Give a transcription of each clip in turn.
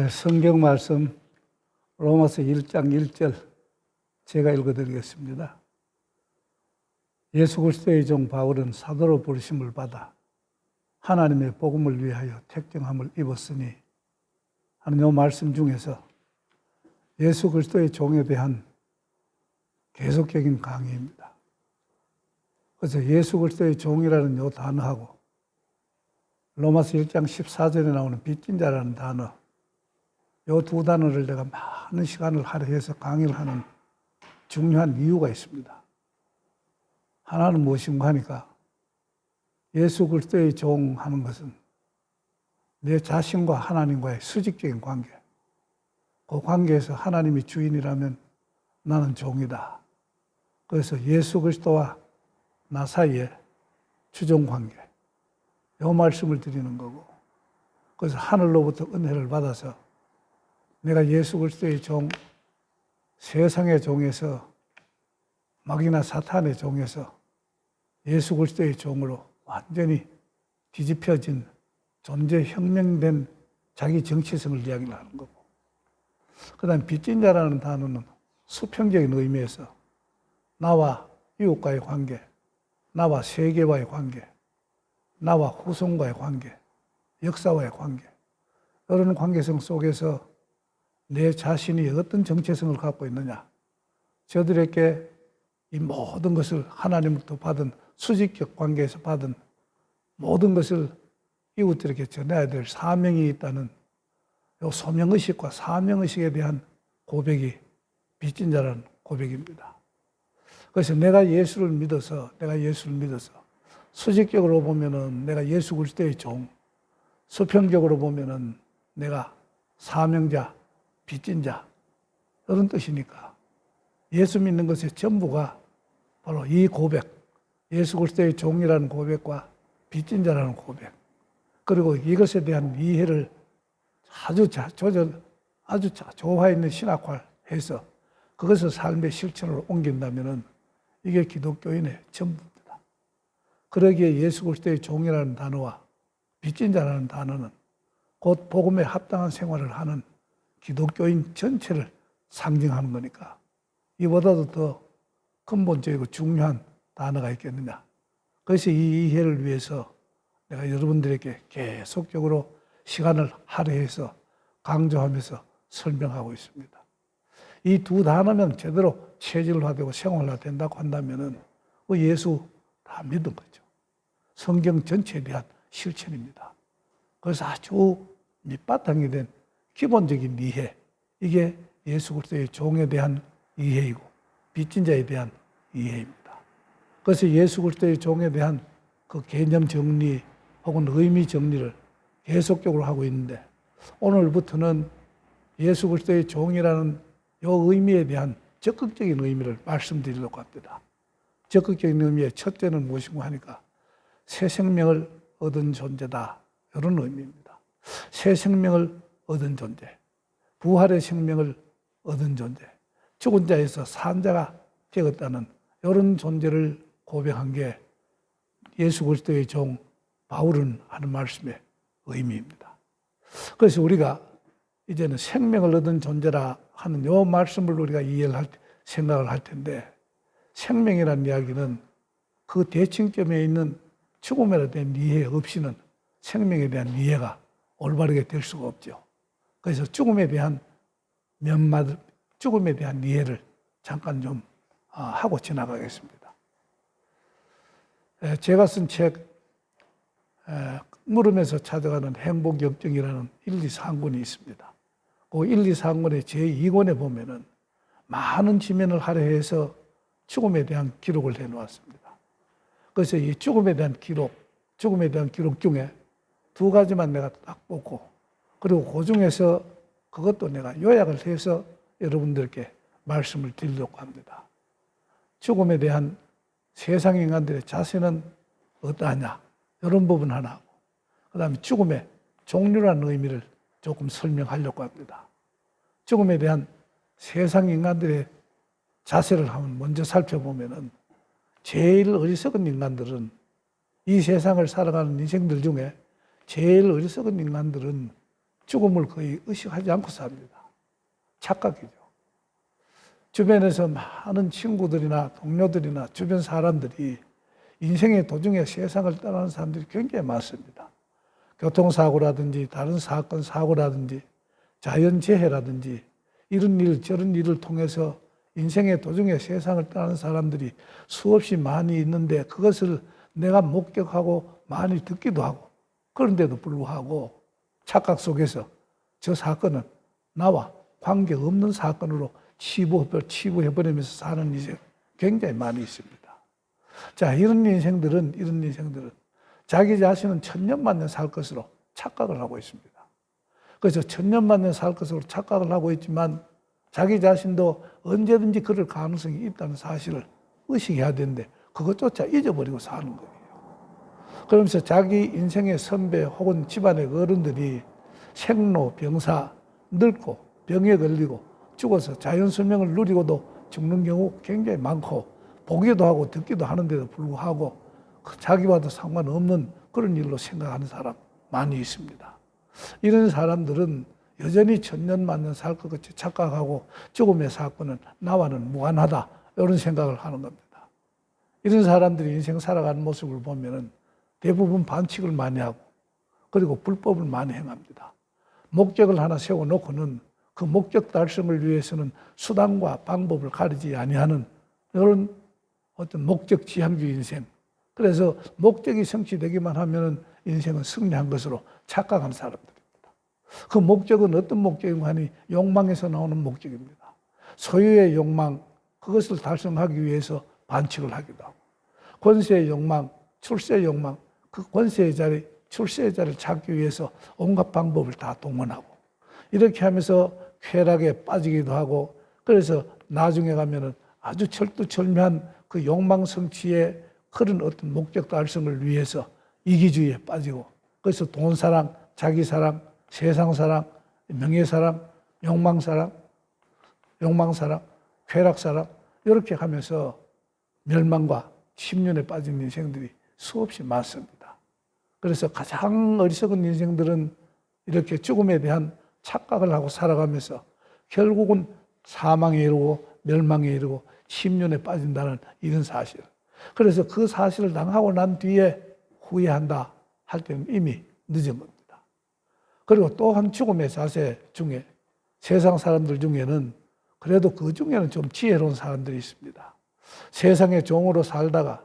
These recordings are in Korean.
성경 말씀 로마서 1장 1절 제가 읽어드리겠습니다. 예수 그리스도의 종 바울은 사도로 부르심을 받아 하나님의 복음을 위하여 택정함을 입었으니 하는 이 말씀 중에서 예수 그리스도의 종에 대한 계속적인 강의입니다. 그래서 예수 그리스도의 종이라는 이 단어하고 로마서 1장 14절에 나오는 빚진 자라는 단어, 이 두 단어를 내가 많은 시간을 할애해서 강의를 하는 중요한 이유가 있습니다. 하나는 무엇인가 하니까 예수 그리스도의 종 하는 것은 내 자신과 하나님과의 수직적인 관계, 그 관계에서 하나님이 주인이라면 나는 종이다. 그래서 예수 그리스도와 나 사이에 주종 관계, 이 말씀을 드리는 거고, 그래서 하늘로부터 은혜를 받아서 내가 예수 그리스도의 종, 세상의 종에서 마귀나 사탄의 종에서 예수 그리스도의 종으로 완전히 뒤집혀진 존재 혁명된 자기 정체성을 이야기를 하는 거고, 그 다음에 빚진 자라는 단어는 수평적인 의미에서 나와 이웃과의 관계, 나와 세계와의 관계, 나와 후손과의 관계, 역사와의 관계, 이런 관계성 속에서 내 자신이 어떤 정체성을 갖고 있느냐, 저들에게 이 모든 것을 하나님으로부터 받은 수직적 관계에서 받은 모든 것을 이웃들에게 전해야 될 사명이 있다는 이 소명의식과 사명의식에 대한 고백이 빚진 자라는 고백입니다. 그래서 내가 예수를 믿어서 수직적으로 보면은 내가 예수 그리스도의 종, 수평적으로 보면은 내가 사명자, 빚진 자, 이런 뜻이니까 예수 믿는 것의 전부가 바로 이 고백, 예수 그리스도의 종이라는 고백과 빚진 자라는 고백, 그리고 이것에 대한 이해를 아주 조화 있는 신학화해서 그것을 삶의 실천으로 옮긴다면은 이게 기독교인의 전부입니다. 그러기에 예수 그리스도의 종이라는 단어와 빚진 자라는 단어는 곧 복음에 합당한 생활을 하는 기독교인 전체를 상징하는 거니까 이보다도 더 근본적이고 중요한 단어가 있겠느냐. 그래서 이 이해를 위해서 내가 여러분들에게 계속적으로 시간을 할애해서 강조하면서 설명하고 있습니다. 이 두 단어면 제대로 체질화되고 생활화된다고 한다면은 예수 다 믿은 거죠. 성경 전체에 대한 실천입니다. 그래서 아주 밑바탕이 된 기본적인 이해, 이게 예수 그리스도의 종에 대한 이해이고 빚진 자에 대한 이해입니다. 그래서 예수 그리스도의 종에 대한 그 개념 정리 혹은 의미 정리를 계속적으로 하고 있는데, 오늘부터는 예수 그리스도의 종이라는 이 의미에 대한 적극적인 의미를 말씀드리려고 합니다. 적극적인 의미의 첫째는 무엇인가 하니까 새 생명을 얻은 존재다, 이런 의미입니다. 새 생명을 얻은 존재, 부활의 생명을 얻은 존재, 죽은 자에서 산 자가 되었다는 이런 존재를 고백한 게 예수 그리스도의 종 바울은 하는 말씀의 의미입니다. 그래서 우리가 이제는 생명을 얻은 존재라 하는 이 말씀을 우리가 생각을 할 텐데, 생명이라는 이야기는 그 대칭점에 있는 죽음에 대한 이해 없이는 생명에 대한 이해가 올바르게 될 수가 없죠. 그래서 죽음에 대한 이해를 잠깐 좀 하고 지나가겠습니다. 제가 쓴 책, 물으면서 찾아가는 행복역정이라는 1, 2, 3권이 있습니다. 그 1, 2, 3권의 제2권에 보면은 많은 지면을 할애해서 죽음에 대한 기록을 해놓았습니다. 그래서 이 죽음에 대한 기록 중에 두 가지만 내가 딱 뽑고, 그리고 그 중에서 그것도 내가 요약을 해서 여러분들께 말씀을 드리려고 합니다. 죽음에 대한 세상 인간들의 자세는 어떠하냐, 이런 부분 하나 하고, 그 다음에 죽음의 종류라는 의미를 조금 설명하려고 합니다. 죽음에 대한 세상 인간들의 자세를 한번 먼저 살펴보면은 제일 어리석은 인간들은 이 세상을 살아가는 인생들 중에 제일 어리석은 인간들은 죽음을 거의 의식하지 않고 삽니다. 착각이죠. 주변에서 많은 친구들이나 동료들이나 주변 사람들이 인생의 도중에 세상을 떠나는 사람들이 굉장히 많습니다. 교통사고라든지 다른 사건, 사고라든지 자연재해라든지 이런 일 저런 일을 통해서 인생의 도중에 세상을 떠나는 사람들이 수없이 많이 있는데 그것을 내가 목격하고 많이 듣기도 하고 그런데도 불구하고 착각 속에서 저 사건은 나와 관계없는 사건으로 치부해버리면서 사는 인생 굉장히 많이 있습니다. 자, 이런 인생들은 자기 자신은 천년만년 살 것으로 착각을 하고 있습니다. 그래서 천년만년 살 것으로 착각을 하고 있지만 자기 자신도 언제든지 그럴 가능성이 있다는 사실을 의식해야 되는데 그것조차 잊어버리고 사는 거예요. 그러면서 자기 인생의 선배 혹은 집안의 어른들이 생로병사, 늙고 병에 걸리고 죽어서 자연수명을 누리고도 죽는 경우 굉장히 많고 보기도 하고 듣기도 하는데도 불구하고 자기와도 상관없는 그런 일로 생각하는 사람 많이 있습니다. 이런 사람들은 여전히 천년만년 살 것 같이 착각하고 죽음의 사건은 나와는 무관하다 이런 생각을 하는 겁니다. 이런 사람들이 인생 살아가는 모습을 보면은 대부분 반칙을 많이 하고 그리고 불법을 많이 행합니다. 목적을 하나 세워놓고는 그 목적 달성을 위해서는 수단과 방법을 가리지 아니하는 이런 어떤 목적 지향주의 인생. 그래서 목적이 성취되기만 하면 인생은 승리한 것으로 착각한 사람들입니다. 그 목적은 어떤 목적인가 하니 욕망에서 나오는 목적입니다. 소유의 욕망, 그것을 달성하기 위해서 반칙을 하기도 하고 권세의 욕망, 출세의 욕망, 그 권세의 자리, 출세의 자리를 찾기 위해서 온갖 방법을 다 동원하고 이렇게 하면서 쾌락에 빠지기도 하고 그래서 나중에 가면은 아주 철두철미한 그 욕망 성취의 그런 어떤 목적 달성을 위해서 이기주의에 빠지고 그래서 돈사랑, 자기사랑, 세상사랑, 명예사랑, 욕망사랑, 쾌락사랑 이렇게 하면서 멸망과 침륜에 빠진 인생들이 수없이 많습니다. 그래서 가장 어리석은 인생들은 이렇게 죽음에 대한 착각을 하고 살아가면서 결국은 사망에 이르고 멸망에 이르고 침륜에 빠진다는 이런 사실. 그래서 그 사실을 당하고 난 뒤에 후회한다 할 때는 이미 늦은 겁니다. 그리고 또 한 죽음의 자세 중에 세상 사람들 중에는 그래도 그 중에는 좀 지혜로운 사람들이 있습니다. 세상의 종으로 살다가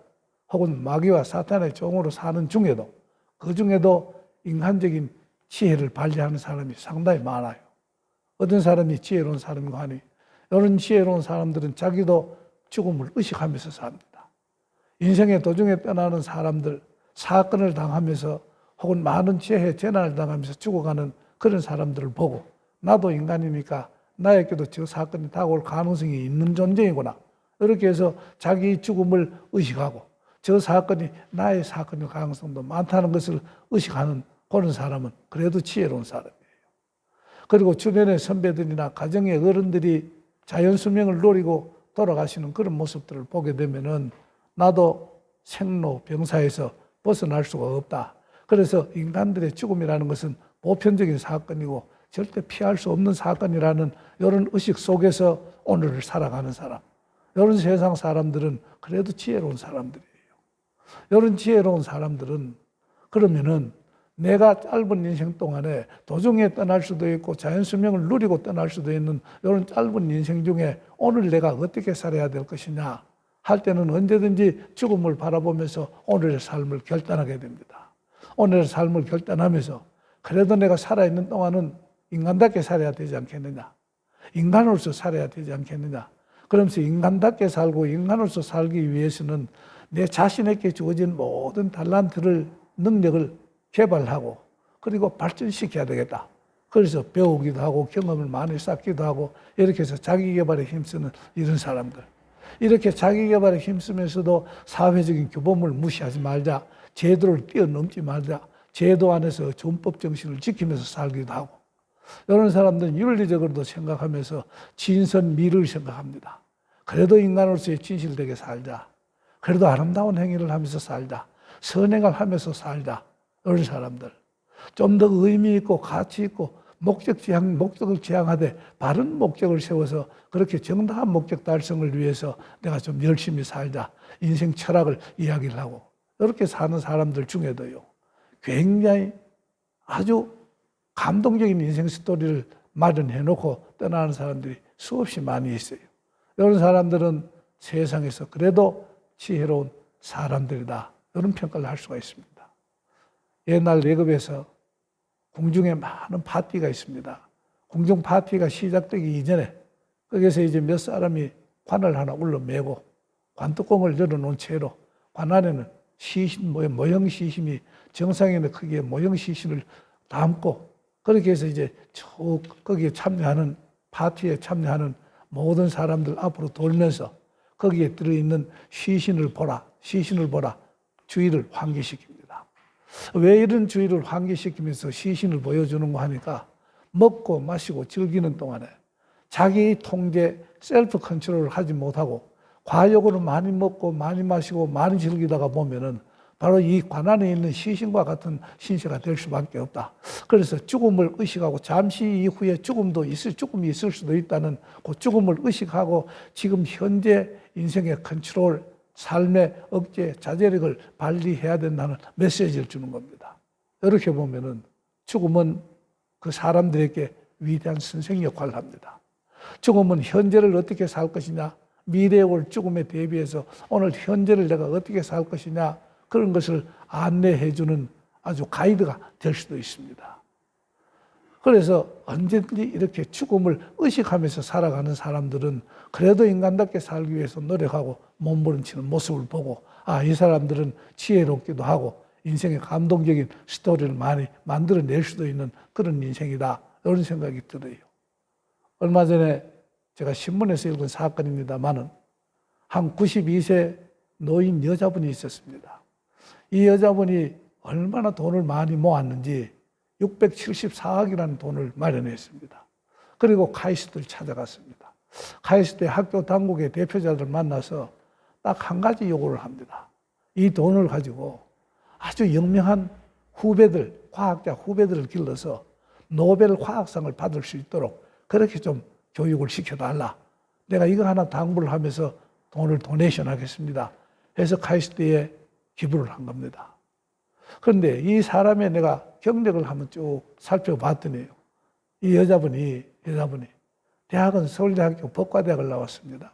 혹은 마귀와 사탄의 종으로 사는 중에도 그 중에도 인간적인 지혜를 발휘하는 사람이 상당히 많아요. 어떤 사람이 지혜로운 사람인가 하니 이런 지혜로운 사람들은 자기도 죽음을 의식하면서 삽니다. 인생의 도중에 떠나는 사람들, 사건을 당하면서 혹은 많은 재해, 재난을 당하면서 죽어가는 그런 사람들을 보고 나도 인간이니까 나에게도 저 사건이 다가올 가능성이 있는 존재이구나. 이렇게 해서 자기 죽음을 의식하고 저 사건이 나의 사건일 가능성도 많다는 것을 의식하는 그런 사람은 그래도 지혜로운 사람이에요. 그리고 주변의 선배들이나 가정의 어른들이 자연수명을 노리고 돌아가시는 그런 모습들을 보게 되면은 나도 생로병사에서 벗어날 수가 없다. 그래서 인간들의 죽음이라는 것은 보편적인 사건이고 절대 피할 수 없는 사건이라는 이런 의식 속에서 오늘을 살아가는 사람. 이런 세상 사람들은 그래도 지혜로운 사람들이에요. 이런 지혜로운 사람들은 그러면은 내가 짧은 인생 동안에 도중에 떠날 수도 있고 자연수명을 누리고 떠날 수도 있는 이런 짧은 인생 중에 오늘 내가 어떻게 살아야 될 것이냐 할 때는 언제든지 죽음을 바라보면서 오늘의 삶을 결단하게 됩니다. 오늘의 삶을 결단하면서 그래도 내가 살아있는 동안은 인간답게 살아야 되지 않겠느냐. 인간으로서 살아야 되지 않겠느냐. 그러면서 인간답게 살고 인간으로서 살기 위해서는 내 자신에게 주어진 모든 탤런트를, 능력을 개발하고 그리고 발전시켜야 되겠다. 그래서 배우기도 하고 경험을 많이 쌓기도 하고 이렇게 해서 자기 개발에 힘쓰는 이런 사람들. 이렇게 자기 개발에 힘쓰면서도 사회적인 규범을 무시하지 말자. 제도를 뛰어넘지 말자. 제도 안에서 준법 정신을 지키면서 살기도 하고 이런 사람들은 윤리적으로도 생각하면서 진선미를 생각합니다. 그래도 인간으로서의 진실되게 살자. 그래도 아름다운 행위를 하면서 살자. 선행을 하면서 살자. 이런 사람들. 좀 더 의미 있고 가치 있고 목적을 지향하되 바른 목적을 세워서 그렇게 정당한 목적 달성을 위해서 내가 좀 열심히 살자. 인생 철학을 이야기를 하고 이렇게 사는 사람들 중에도요. 굉장히 아주 감동적인 인생 스토리를 마련해놓고 떠나는 사람들이 수없이 많이 있어요. 이런 사람들은 세상에서 그래도 지혜로운 사람들이다. 이런 평가를 할 수가 있습니다. 옛날 예급에서 궁중에 많은 파티가 있습니다. 궁중 파티가 시작되기 이전에 거기서 이제 몇 사람이 관을 하나 울러매고 관뚜껑을 열어놓은 채로 관 안에는 시신, 모형 시신이 정상에 있는 크기의 모형 시신을 담고 그렇게 해서 이제 거기에 참여하는 파티에 참여하는 모든 사람들 앞으로 돌면서 거기에 들어있는 시신을 보라 주의를 환기시킵니다. 왜 이런 주의를 환기시키면서 시신을 보여주는가 하니까 먹고 마시고 즐기는 동안에 자기 통제, 셀프 컨트롤을 하지 못하고 과욕으로 많이 먹고 많이 마시고 많이 즐기다가 보면은 바로 이 관 안에 있는 시신과 같은 신세가 될 수밖에 없다. 그래서 죽음을 의식하고 잠시 이후에 죽음이 있을 수도 있다는 그 죽음을 의식하고 지금 현재 인생의 컨트롤, 삶의 억제, 자제력을 발휘해야 된다는 메시지를 주는 겁니다. 이렇게 보면은 죽음은 그 사람들에게 위대한 선생 역할을 합니다. 죽음은 현재를 어떻게 살 것이냐, 미래에 올 죽음에 대비해서 오늘 현재를 내가 어떻게 살 것이냐, 그런 것을 안내해주는 아주 가이드가 될 수도 있습니다. 그래서 언제든지 이렇게 죽음을 의식하면서 살아가는 사람들은 그래도 인간답게 살기 위해서 노력하고 몸부림치는 모습을 보고 이 사람들은 지혜롭기도 하고 인생의 감동적인 스토리를 많이 만들어낼 수도 있는 그런 인생이다. 이런 생각이 들어요. 얼마 전에 제가 신문에서 읽은 사건입니다만은 한 92세 노인 여자분이 있었습니다. 이 여자분이 얼마나 돈을 많이 모았는지 674억이라는 돈을 마련했습니다. 그리고 카이스트를 찾아갔습니다. 카이스트의 학교 당국의 대표자들 만나서 딱 한 가지 요구를 합니다. 이 돈을 가지고 아주 영명한 후배들, 과학자 후배들을 길러서 노벨 화학상을 받을 수 있도록 그렇게 좀 교육을 시켜달라. 내가 이거 하나 당부를 하면서 돈을 도네이션 하겠습니다. 해서 카이스트에 기부를 한 겁니다. 그런데 이 사람의 내가 경력을 한번 쭉 살펴봤더니요. 이 여자분이 대학은 서울대학교 법과대학을 나왔습니다.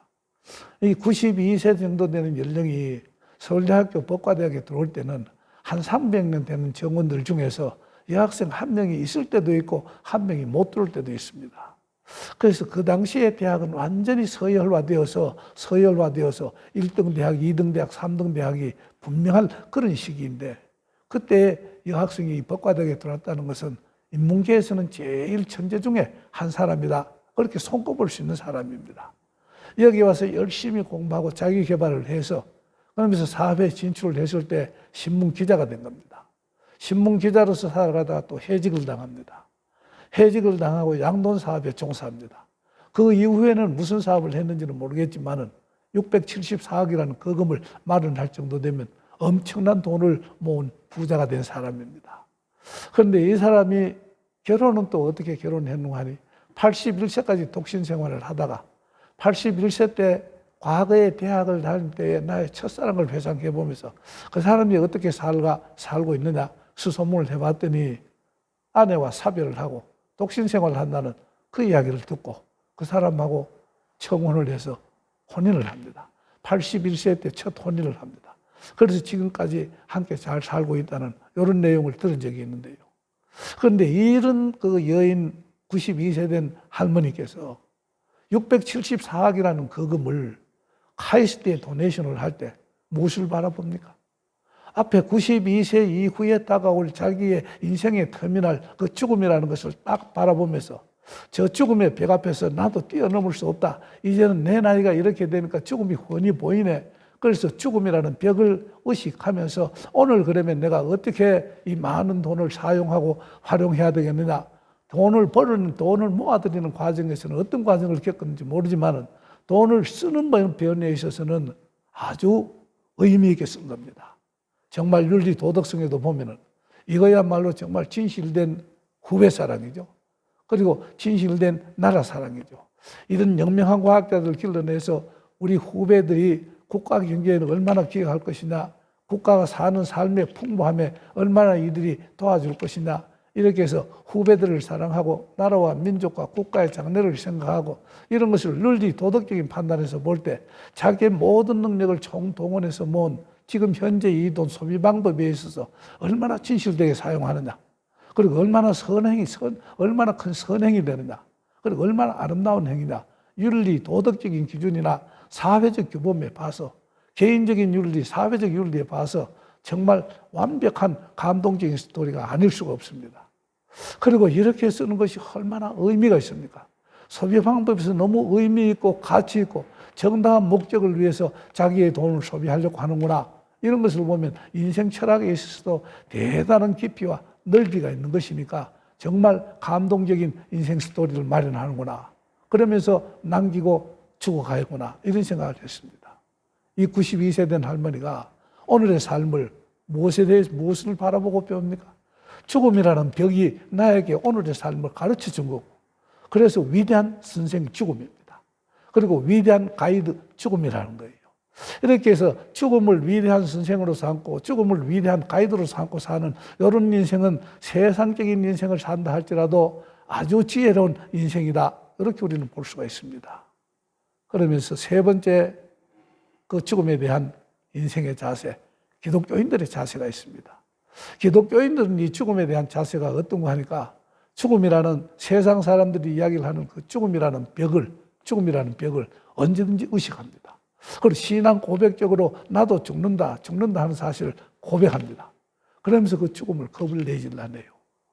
이 92세 정도 되는 연령이 서울대학교 법과대학에 들어올 때는 한 300명 되는 정원들 중에서 여학생 한 명이 있을 때도 있고 한 명이 못 들어올 때도 있습니다. 그래서 그 당시에 대학은 완전히 서열화되어서 1등 대학, 2등 대학, 3등 대학이 분명한 그런 시기인데 그때 여학생이 법과대학에 들어왔다는 것은 인문계에서는 제일 천재 중에 한 사람이다. 그렇게 손꼽을 수 있는 사람입니다. 여기 와서 열심히 공부하고 자기 개발을 해서 그러면서 사업에 진출을 했을 때 신문 기자가 된 겁니다. 신문 기자로서 살아가다가 또 해직을 당합니다. 해직을 당하고 양돈 사업에 종사합니다. 그 이후에는 무슨 사업을 했는지는 모르겠지만은 674억이라는 거금을 마련할 정도 되면 엄청난 돈을 모은 부자가 된 사람입니다. 그런데 이 사람이 결혼은 또 어떻게 결혼했는가 하니 81세까지 독신 생활을 하다가 81세 때 과거에 대학을 다닐 때의 나의 첫사랑을 회상해 보면서 그 사람이 어떻게 살고 있느냐 수소문을 해봤더니 아내와 사별을 하고 독신 생활을 한다는 그 이야기를 듣고 그 사람하고 청혼을 해서 혼인을 합니다. 81세 때 첫 혼인을 합니다. 그래서 지금까지 함께 잘 살고 있다는 이런 내용을 들은 적이 있는데요. 그런데 이런 그 여인 92세 된 할머니께서 674억이라는 거금을 카이스트에 도네이션을 할 때 무엇을 바라봅니까? 앞에 92세 이후에 다가올 자기의 인생의 터미널, 그 죽음이라는 것을 딱 바라보면서 저 죽음의 벽 앞에서 나도 뛰어넘을 수 없다. 이제는 내 나이가 이렇게 되니까 죽음이 훤히 보이네. 그래서 죽음이라는 벽을 의식하면서 오늘 그러면 내가 어떻게 이 많은 돈을 사용하고 활용해야 되겠느냐. 돈을 모아들이는 과정에서는 어떤 과정을 겪었는지 모르지만은 돈을 쓰는 면에 있어서는 아주 의미 있게 쓴 겁니다. 정말 윤리 도덕성에도 보면은 이거야말로 정말 진실된 후배 사랑이죠. 그리고 진실된 나라 사랑이죠. 이런 영명한 과학자들을 길러내서 우리 후배들이 국가 경제에는 얼마나 기여할 것이냐, 국가가 사는 삶의 풍부함에 얼마나 이들이 도와줄 것이냐, 이렇게 해서 후배들을 사랑하고 나라와 민족과 국가의 장래를 생각하고 이런 것을 윤리 도덕적인 판단에서 볼 때 자기의 모든 능력을 총동원해서 모은 지금 현재 이 돈 소비 방법에 있어서 얼마나 진실되게 사용하느냐, 그리고 얼마나 얼마나 큰 선행이 되느냐, 그리고 얼마나 아름다운 행위냐, 윤리 도덕적인 기준이나 사회적 규범에 봐서 개인적인 윤리, 사회적 윤리에 봐서 정말 완벽한 감동적인 스토리가 아닐 수가 없습니다. 그리고 이렇게 쓰는 것이 얼마나 의미가 있습니까? 소비 방법에서 너무 의미 있고 가치 있고 정당한 목적을 위해서 자기의 돈을 소비하려고 하는구나, 이런 것을 보면 인생 철학에 있어서도 대단한 깊이와 넓이가 있는 것이니까 정말 감동적인 인생 스토리를 마련하는구나, 그러면서 남기고 죽어가야구나, 이런 생각을 했습니다. 이 92세 된 할머니가 오늘의 삶을 무엇을 바라보고 배웁니까? 죽음이라는 벽이 나에게 오늘의 삶을 가르쳐 준 거고, 그래서 위대한 선생 죽음입니다. 그리고 위대한 가이드 죽음이라는 거예요. 이렇게 해서 죽음을 위대한 선생으로 삼고 죽음을 위대한 가이드로 삼고 사는 이런 인생은 세상적인 인생을 산다 할지라도 아주 지혜로운 인생이다, 이렇게 우리는 볼 수가 있습니다. 그러면서 세 번째, 그 죽음에 대한 인생의 자세, 기독교인들의 자세가 있습니다. 기독교인들은 이 죽음에 대한 자세가 어떤가 하니까 죽음이라는 세상 사람들이 이야기를 하는 그 죽음이라는 벽을 언제든지 의식합니다. 그리고 신앙 고백적으로 나도 죽는다 하는 사실을 고백합니다. 그러면서 그 죽음을 겁을 내질 않아요.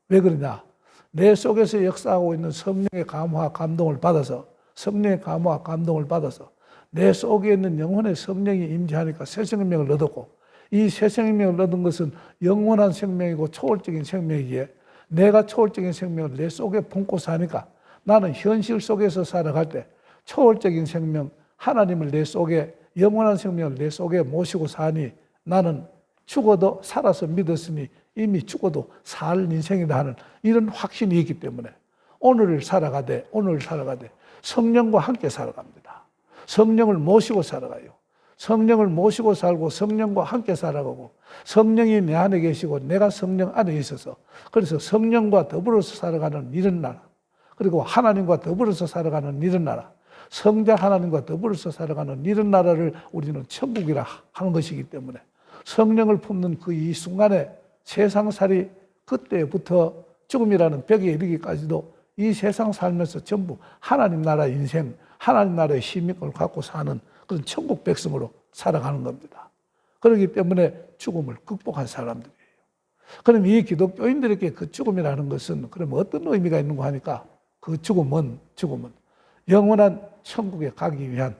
왜 그러냐? 내 속에서 역사하고 있는 성령의 감화와 감동을 받아서 내 속에 있는 영혼의 성령이 임재하니까 새 생명을 얻었고, 이 새 생명을 얻은 것은 영원한 생명이고 초월적인 생명이기에 내가 초월적인 생명을 내 속에 품고 사니까 나는 현실 속에서 살아갈 때 초월적인 생명, 하나님을 내 속에, 영원한 생명을 내 속에 모시고 사니 나는 죽어도 살아서 믿었으니 이미 죽어도 살 인생이다 하는 이런 확신이 있기 때문에 오늘을 살아가되 성령과 함께 살아갑니다. 성령을 모시고 살아가요. 성령을 모시고 살고 성령과 함께 살아가고, 성령이 내 안에 계시고 내가 성령 안에 있어서, 그래서 성령과 더불어서 살아가는 이런 나라, 그리고 하나님과 더불어서 살아가는 이런 나라, 성자 하나님과 더불어서 살아가는 이런 나라를 우리는 천국이라 하는 것이기 때문에 성령을 품는 그 이 순간에 세상살이, 그때부터 죽음이라는 벽에 이르기까지도 이 세상 살면서 전부 하나님 나라 인생, 하나님 나라의 시민권을 갖고 사는 그런 천국 백성으로 살아가는 겁니다. 그렇기 때문에 죽음을 극복한 사람들이에요. 그럼 이 기독교인들에게 그 죽음이라는 것은 그럼 어떤 의미가 있는가 하니까, 그 죽음은 영원한 천국에 가기 위한,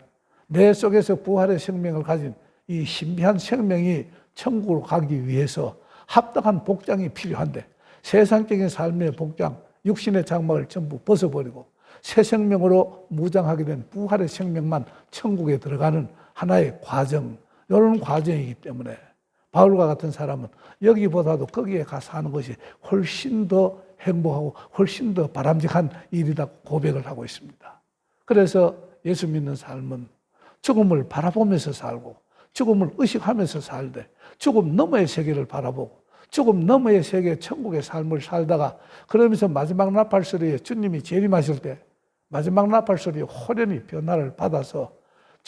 내 속에서 부활의 생명을 가진 이 신비한 생명이 천국으로 가기 위해서 합당한 복장이 필요한데, 세상적인 삶의 복장, 육신의 장막을 전부 벗어버리고 새 생명으로 무장하게 된 부활의 생명만 천국에 들어가는 하나의 과정, 이런 과정이기 때문에 바울과 같은 사람은 여기보다도 거기에 가서 하는 것이 훨씬 더 행복하고 훨씬 더 바람직한 일이라고 고백을 하고 있습니다. 그래서 예수 믿는 삶은 죽음을 바라보면서 살고 죽음을 의식하면서 살되, 죽음 너머의 세계를 바라보고 죽음 너머의 세계 천국의 삶을 살다가, 그러면서 마지막 나팔소리에 주님이 재림하실 때 마지막 나팔소리에 호련히 변화를 받아서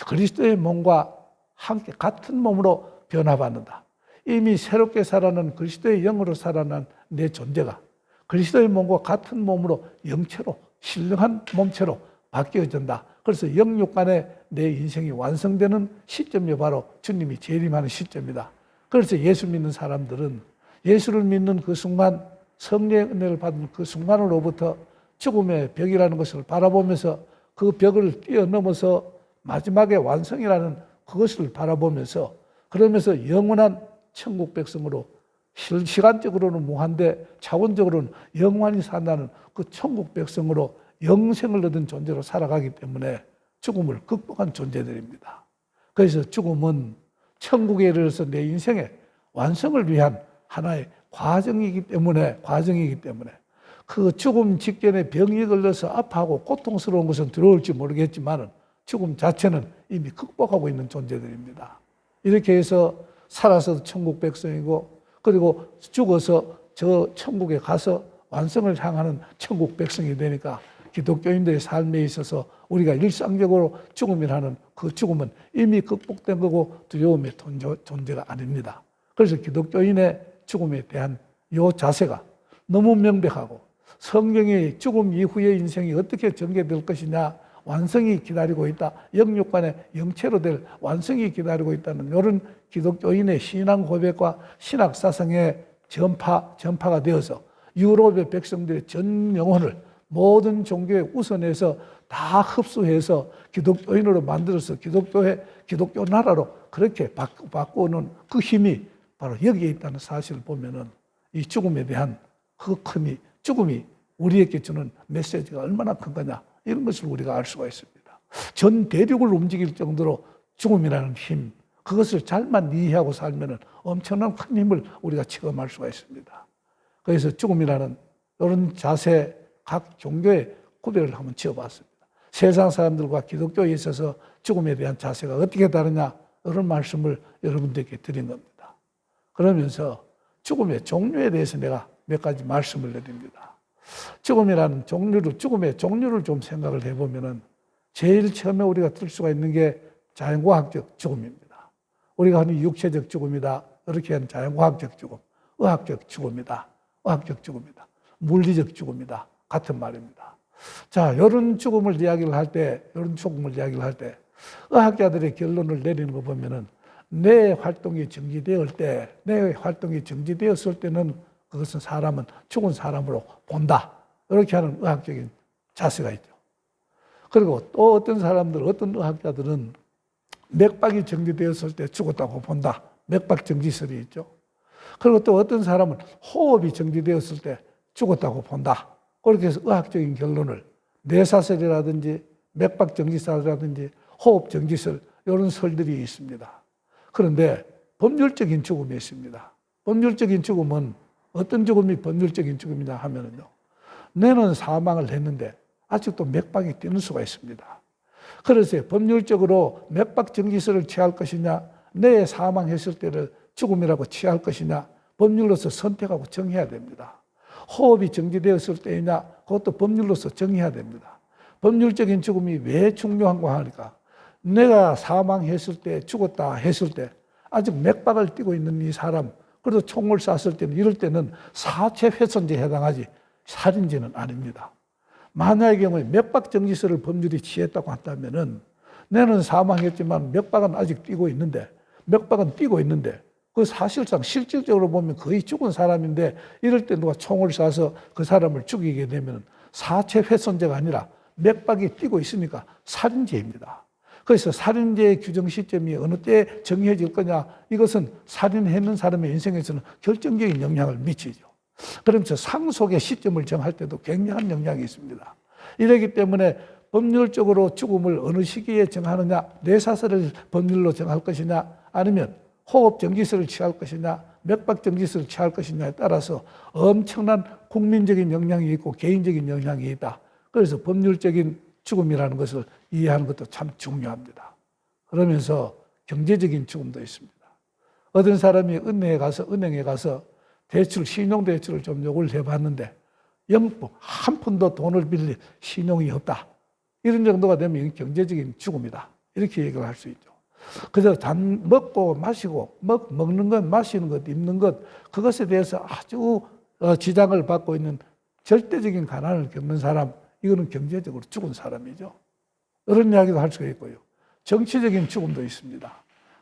그리스도의 몸과 함께 같은 몸으로 변화받는다. 이미 새롭게 살아난 그리스도의 영으로 살아난 내 존재가 그리스도의 몸과 같은 몸으로 영체로, 신령한 몸체로 바뀌어진다. 그래서 영육간에 내 인생이 완성되는 시점이 바로 주님이 재림하는 시점이다. 그래서 예수 믿는 사람들은 예수를 믿는 그 순간, 성령의 은혜를 받은 그 순간으로부터 죽음의 벽이라는 것을 바라보면서 그 벽을 뛰어넘어서 마지막에 완성이라는 그것을 바라보면서, 그러면서 영원한 천국 백성으로, 시간적으로는 무한데 차원적으로는 영원히 산다는 그 천국 백성으로 영생을 얻은 존재로 살아가기 때문에 죽음을 극복한 존재들입니다. 그래서 죽음은 천국에 이르러서 내 인생의 완성을 위한 하나의 과정이기 때문에 그 죽음 직전에 병이 걸려서 아파하고 고통스러운 것은 들어올지 모르겠지만 죽음 자체는 이미 극복하고 있는 존재들입니다. 이렇게 해서 살아서도 천국 백성이고 그리고 죽어서 저 천국에 가서 완성을 향하는 천국 백성이 되니까 기독교인들의 삶에 있어서 우리가 일상적으로 죽음이라는 그 죽음은 이미 극복된 거고 두려움의 존재가 아닙니다. 그래서 기독교인의 죽음에 대한 이 자세가 너무 명백하고 성경의 죽음 이후의 인생이 어떻게 전개될 것이냐, 완성이 기다리고 있다, 영육간의 영체로 될 완성이 기다리고 있다는 이런 기독교인의 신앙 고백과 신학 사상의 전파가 되어서 유럽의 백성들의 전 영혼을 모든 종교에 우선해서 다 흡수해서 기독교인으로 만들어서 기독교 나라로 그렇게 바꾸는 그 힘이 바로 여기에 있다는 사실을 보면은 이 죽음에 대한 그 죽음이 우리에게 주는 메시지가 얼마나 큰 거냐, 이런 것을 우리가 알 수가 있습니다. 전 대륙을 움직일 정도로 죽음이라는 힘, 그것을 잘만 이해하고 살면은 엄청난 큰 힘을 우리가 체험할 수가 있습니다. 그래서 죽음이라는 이런 자세, 각 종교의 구별을 한번 지어봤습니다. 세상 사람들과 기독교에 있어서 죽음에 대한 자세가 어떻게 다르냐, 이런 말씀을 여러분들께 드린 겁니다. 그러면서 죽음의 종류에 대해서 내가 몇 가지 말씀을 드립니다. 죽음이라는 죽음의 종류를 좀 생각을 해보면은 제일 처음에 우리가 들 수가 있는 게 자연과학적 죽음입니다. 우리가 흔히 육체적 죽음이다, 이렇게 하는 자연과학적 죽음, 의학적 죽음이다, 물리적 죽음이다, 같은 말입니다. 자, 이런 죽음을 이야기를 할 때, 의학자들의 결론을 내리는 거 보면은 뇌 활동이 정지되었을 때는 그것은 사람은 죽은 사람으로 본다, 이렇게 하는 의학적인 자세가 있죠. 그리고 또 어떤 의학자들은 맥박이 정지되었을 때 죽었다고 본다, 맥박 정지설이 있죠. 그리고 또 어떤 사람은 호흡이 정지되었을 때 죽었다고 본다, 그렇게 해서 의학적인 결론을 뇌사설이라든지 맥박 정지설이라든지 호흡 정지설, 이런 설들이 있습니다. 그런데 법률적인 죽음이 있습니다. 법률적인 죽음은 어떤 죽음이 법률적인 죽음이냐 하면은요, 뇌는 사망을 했는데 아직도 맥박이 뛰는 수가 있습니다. 그래서 법률적으로 맥박 정지설을 취할 것이냐, 뇌에 사망했을 때를 죽음이라고 취할 것이냐, 법률로서 선택하고 정해야 됩니다. 호흡이 정지되었을 때이냐, 그것도 법률로서 정해야 됩니다. 법률적인 죽음이 왜 중요한가 하니까 내가 사망했을 때, 죽었다 했을 때 아직 맥박을 띄고 있는 이 사람, 그래도 총을 쐈을 때는, 이럴 때는 사체 훼손죄에 해당하지 살인죄는 아닙니다. 만약의 경우에 맥박 정지설을 법률이 취했다고 한다면은 내는 사망했지만 맥박은 아직 뛰고 있는데 그 사실상 실질적으로 보면 거의 죽은 사람인데, 이럴 때 누가 총을 쏴서 그 사람을 죽이게 되면 사체 훼손죄가 아니라 맥박이 뛰고 있으니까 살인죄입니다. 그래서 살인죄의 규정 시점이 어느 때 정해질 거냐, 이것은 살인했는 사람의 인생에서는 결정적인 영향을 미치죠. 그러면서 상속의 시점을 정할 때도 굉장한 영향이 있습니다. 이러기 때문에 법률적으로 죽음을 어느 시기에 정하느냐, 뇌사설을 법률로 정할 것이냐, 아니면 호흡 정지설을 취할 것이냐, 맥박 정지설을 취할 것이냐에 따라서 엄청난 국민적인 영향이 있고 개인적인 영향이 있다. 그래서 법률적인 죽음이라는 것을 이해하는 것도 참 중요합니다. 그러면서 경제적인 죽음도 있습니다. 어떤 사람이 은행에 가서 신용대출을 좀 요구를 해봤는데 한 푼도 돈을 빌릴 신용이 없다, 이런 정도가 되면 경제적인 죽음이다, 이렇게 얘기를 할 수 있죠. 그래서 먹고 마시고, 먹는 것, 마시는 것, 입는 것, 그것에 대해서 아주 지장을 받고 있는 절대적인 가난을 겪는 사람, 이거는 경제적으로 죽은 사람이죠. 이런 이야기도 할 수가 있고요. 정치적인 죽음도 있습니다.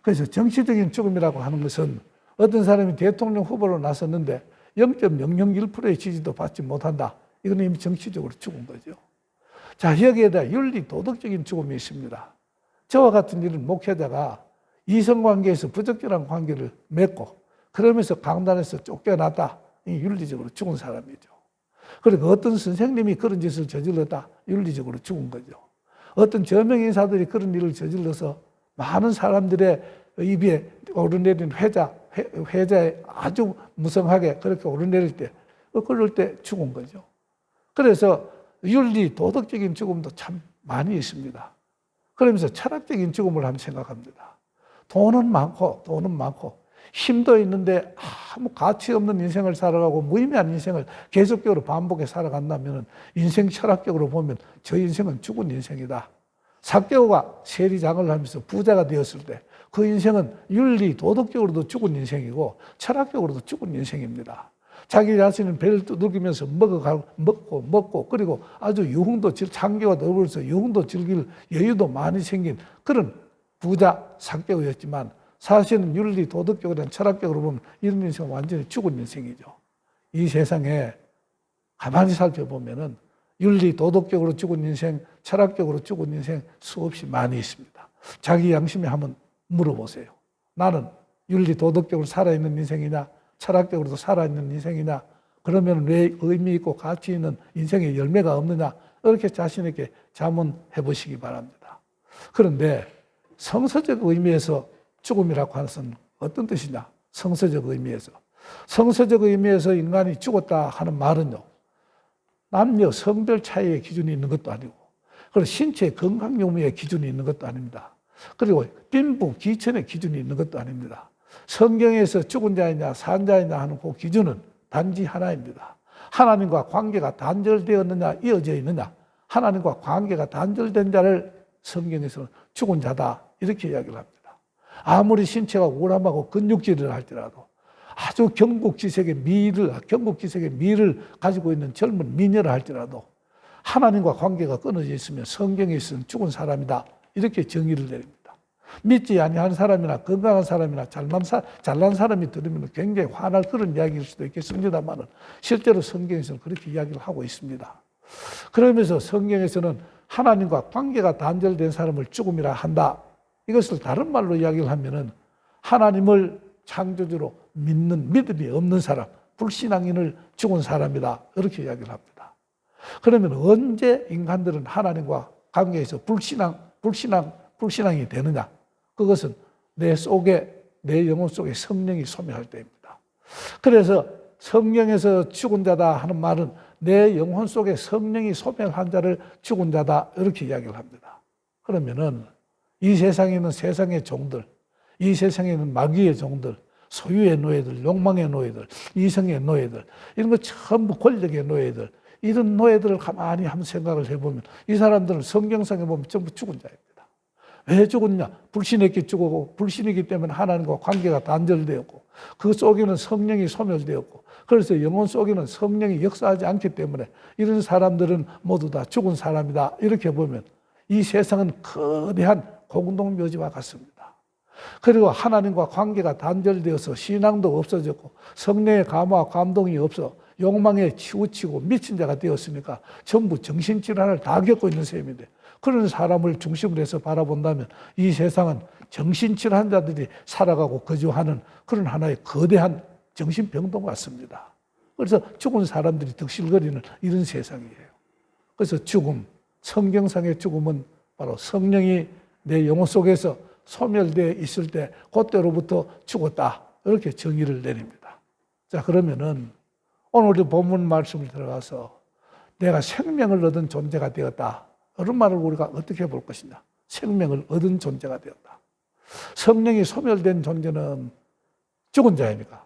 그래서 정치적인 죽음이라고 하는 것은 어떤 사람이 대통령 후보로 나섰는데 0.001%의 지지도 받지 못한다, 이건 이미 정치적으로 죽은 거죠. 자, 여기에다 윤리 도덕적인 죽음이 있습니다. 저와 같은 이런 목회자가 이성관계에서 부적절한 관계를 맺고 그러면서 강단에서 쫓겨났다, 이 윤리적으로 죽은 사람이죠. 그리고 어떤 선생님이 그런 짓을 저질렀다, 윤리적으로 죽은 거죠. 어떤 저명 인사들이 그런 일을 저질러서 많은 사람들의 입에 오르내린 회자에 아주 무성하게 그렇게 오르내릴 때, 그럴 때 죽은 거죠. 그래서 윤리, 도덕적인 죽음도 참 많이 있습니다. 그러면서 철학적인 죽음을 한번 생각합니다. 돈은 많고 힘도 있는데 아무 가치 없는 인생을 살아가고 무의미한 인생을 계속적으로 반복해 살아간다면 인생 철학적으로 보면 저 인생은 죽은 인생이다. 삭개오가 세리장을 하면서 부자가 되었을 때 그 인생은 윤리, 도덕적으로도 죽은 인생이고 철학적으로도 죽은 인생입니다. 자기 자신은 배를 두들기면서 먹고 그리고 아주 유흥도 장기와 더불어서 유흥도 즐길 여유도 많이 생긴 그런 부자 삭개오였지만 사실은 윤리, 도덕적으로, 철학적으로 보면 이런 인생은 완전히 죽은 인생이죠. 이 세상에 가만히 살펴보면은 윤리, 도덕적으로 죽은 인생, 철학적으로 죽은 인생 수없이 많이 있습니다. 자기 양심에 한번 물어보세요. 나는 윤리, 도덕적으로 살아있는 인생이냐, 철학적으로도 살아있는 인생이냐, 그러면 왜 의미 있고 가치 있는 인생의 열매가 없느냐, 이렇게 자신에게 자문해 보시기 바랍니다. 그런데 성서적 의미에서 죽음이라고 하는 것은 어떤 뜻이냐? 성서적 의미에서. 성서적 의미에서 인간이 죽었다 하는 말은요, 남녀 성별 차이의 기준이 있는 것도 아니고, 그리고 신체 건강 유무의 기준이 있는 것도 아닙니다. 그리고 빈부 기천의 기준이 있는 것도 아닙니다. 성경에서 죽은 자이냐 산 자이냐 하는 그 기준은 단지 하나입니다. 하나님과 관계가 단절되었느냐 이어져 있느냐, 하나님과 관계가 단절된 자를 성경에서는 죽은 자다 이렇게 이야기를 합니다. 아무리 신체가 우람하고 근육질을 할지라도 아주 경국지색의 미를 가지고 있는 젊은 미녀를 할지라도 하나님과 관계가 끊어져 있으면 성경에 있으면 죽은 사람이다 이렇게 정의를 내립니다. 믿지 아니하는 사람이나 건강한 사람이나 잘난 사람이 들으면 굉장히 화날 그런 이야기일 수도 있겠습니다만 실제로 성경에서는 그렇게 이야기를 하고 있습니다. 그러면서 성경에서는 하나님과 관계가 단절된 사람을 죽음이라 한다. 이것을 다른 말로 이야기를 하면은 하나님을 창조주로 믿는 믿음이 없는 사람, 불신앙인을 죽은 사람이다. 이렇게 이야기를 합니다. 그러면 언제 인간들은 하나님과 관계에서 불신앙이 되느냐? 그것은 내 영혼 속에 성령이 소멸할 때입니다. 그래서 성령에서 죽은 자다 하는 말은 내 영혼 속에 성령이 소멸한 자를 죽은 자다 이렇게 이야기를 합니다. 그러면은 이 세상에 있는 세상의 종들, 이 세상에 있는 마귀의 종들, 소유의 노예들, 욕망의 노예들, 이성의 노예들, 이런 거 전부 권력의 노예들, 이런 노예들을 가만히 한번 생각을 해보면 이 사람들은 성경상에 보면 전부 죽은 자입니다. 왜 죽었냐? 불신했기 죽었고, 불신이기 때문에 하나님과 관계가 단절되었고, 그 속에는 성령이 소멸되었고, 그래서 영혼 속에는 성령이 역사하지 않기 때문에 이런 사람들은 모두 다 죽은 사람이다. 이렇게 보면 이 세상은 거대한 공동묘지와 같습니다. 그리고 하나님과 관계가 단절되어서 신앙도 없어졌고 성령의 감화와 감동이 없어 욕망에 치우치고 미친 자가 되었으니까 전부 정신질환을 다 겪고 있는 셈인데, 그런 사람을 중심으로 해서 바라본다면 이 세상은 정신질환 자들이 살아가고 거주하는 그런 하나의 거대한 정신병동 같습니다. 그래서 죽은 사람들이 득실거리는 이런 세상이에요. 그래서 죽음, 성경상의 죽음은 바로 성령이 내 영혼 속에서 소멸되어 있을 때 그때로부터 죽었다. 이렇게 정의를 내립니다. 자, 그러면은 오늘 본문 말씀을 들어가서 내가 생명을 얻은 존재가 되었다. 이런 말을 우리가 어떻게 볼 것이냐. 생명을 얻은 존재가 되었다. 성령이 소멸된 존재는 죽은 자입니까?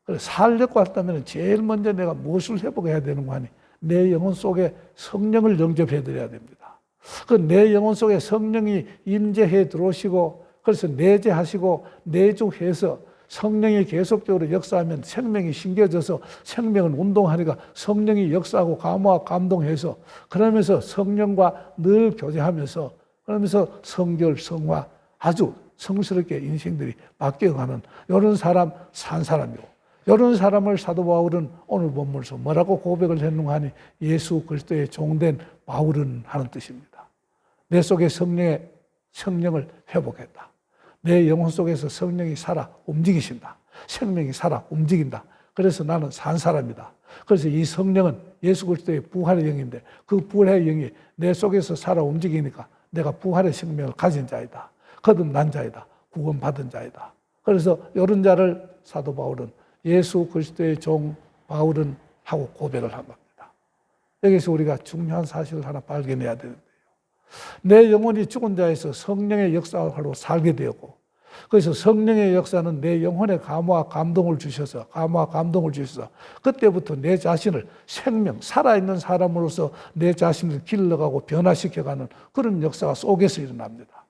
그래서 살려고 한다면 제일 먼저 내가 무엇을 회복해야 되는 거 아니? 내 영혼 속에 성령을 영접해 드려야 됩니다. 그 내 영혼 속에 성령이 임재해 들어오시고 그래서 내재하시고 내주해서 성령이 계속적으로 역사하면 생명이 심겨져서 생명은 운동하니까 성령이 역사하고 감화와 감동해서 그러면서 성령과 늘 교제하면서 그러면서 성결, 성화 아주 성스럽게 인생들이 바뀌어가는 이런 사람 산 사람이고, 이런 사람을 사도 바울은 오늘 본문에서 뭐라고 고백을 했는가 하니 예수 그리스도의 종된 바울은 하는 뜻입니다. 내 속에 성령을 회복했다. 내 영혼 속에서 성령이 살아 움직이신다. 생명이 살아 움직인다. 그래서 나는 산 사람이다. 그래서 이 성령은 예수 그리스도의 부활의 영인데 그 부활의 영이 내 속에서 살아 움직이니까 내가 부활의 생명을 가진 자이다. 거듭난 자이다. 구원받은 자이다. 그래서 이런 자를 사도 바울은 예수 그리스도의 종 바울은 하고 고백을 한 겁니다. 여기서 우리가 중요한 사실을 하나 발견해야 되는데요. 내 영혼이 죽은 자에서 성령의 역사로 살게 되었고, 그래서 성령의 역사는 내 영혼에 감화와 감동을 주셔서 그때부터 내 자신을 생명, 살아있는 사람으로서 내 자신을 길러가고 변화시켜가는 그런 역사가 속에서 일어납니다.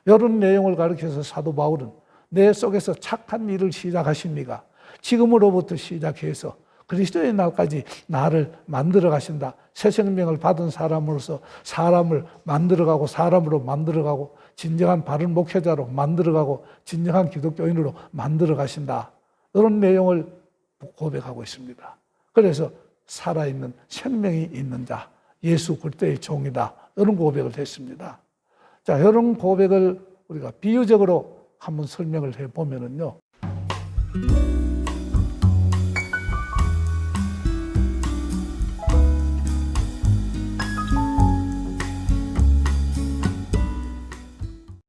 이런 내용을 가르쳐서 사도 바울은 내 속에서 착한 일을 시작하십니까? 지금으로부터 시작해서 그리스도의 날까지 나를 만들어 가신다. 새 생명을 받은 사람으로서 사람을 만들어가고 사람으로 만들어가고 진정한 바른 목회자로 만들어가고 진정한 기독교인으로 만들어 가신다. 이런 내용을 고백하고 있습니다. 그래서 살아있는 생명이 있는 자, 예수 그리스도의 종이다. 이런 고백을 했습니다. 자, 이런 고백을 우리가 비유적으로 한번 설명을 해보면요.